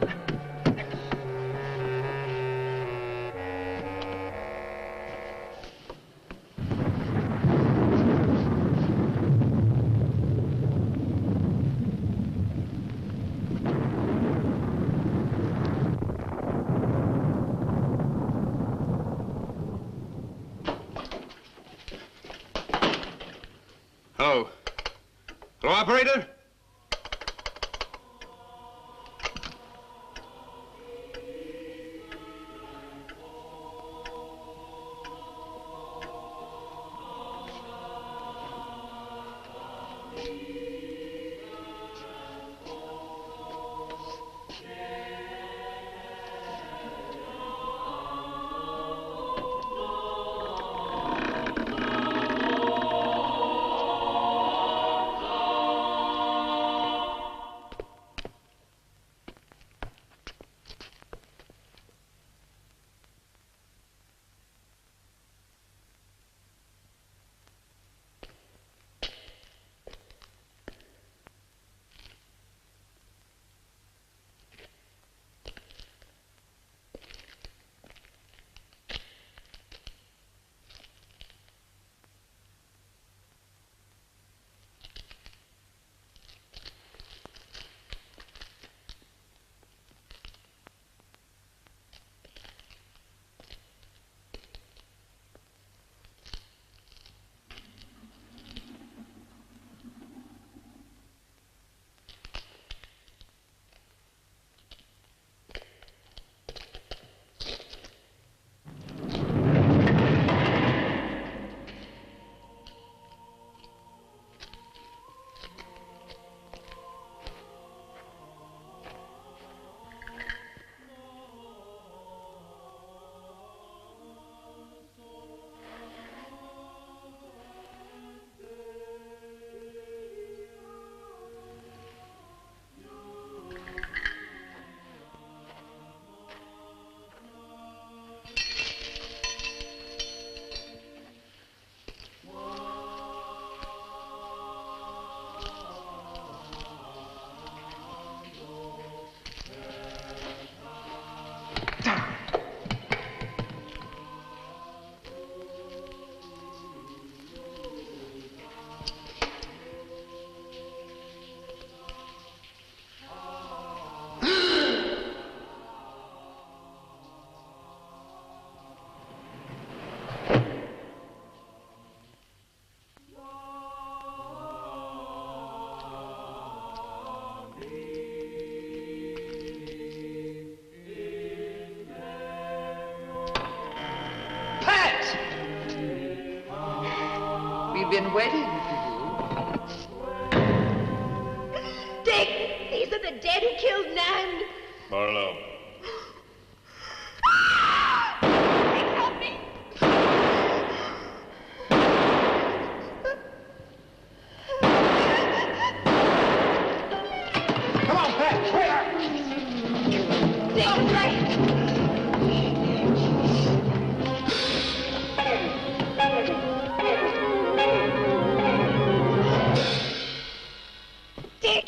Hello. Hello, operator? been waiting for Dick! These are the dead who killed Nan! Barlow. Dick, help me! Come on, Pat! Quicker! Dick, right! Dick!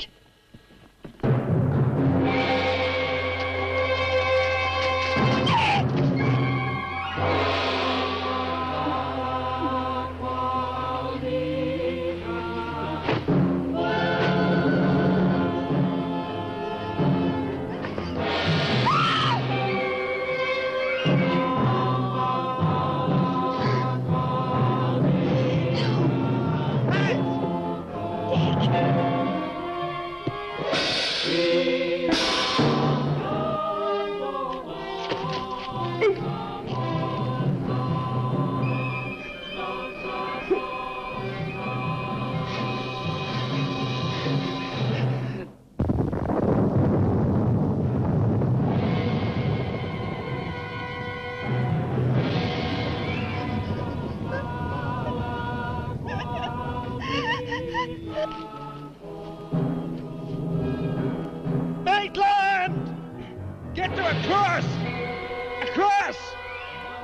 Maitland! Get to a cross! A cross!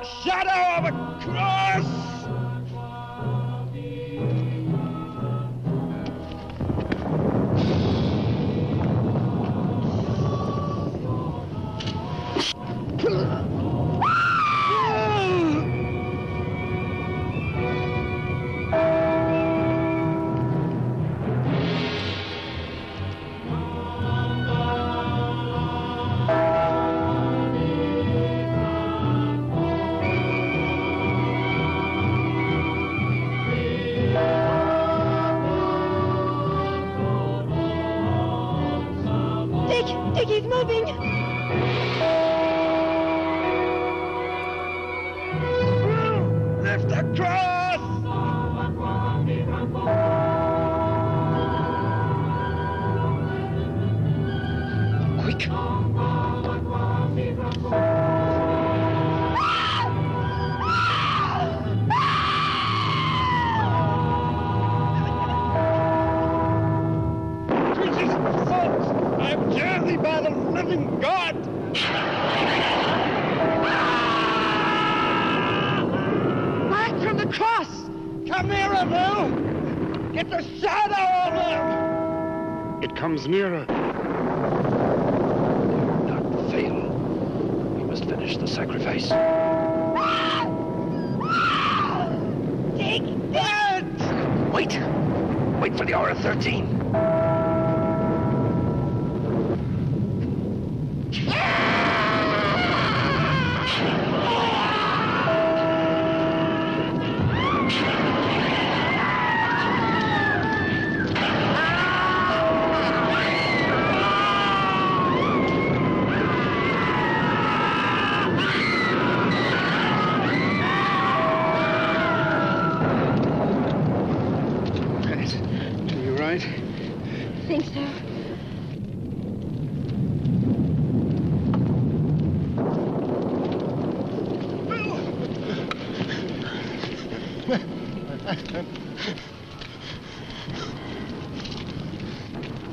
A shadow of a cross! Dick, he's moving! Lift the cross! Quick! I'm jersey by the living God! Back from the cross! Come nearer, Bill! Get the shadow of him! It comes nearer. Not fail. We must finish the sacrifice. Dick! Wait! Wait for the hour of 13. You right? I think so.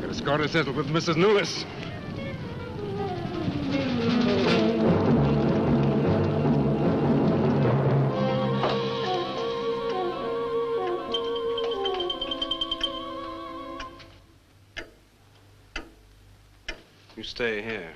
Got a score to settle with Mrs. Lewis. You stay here.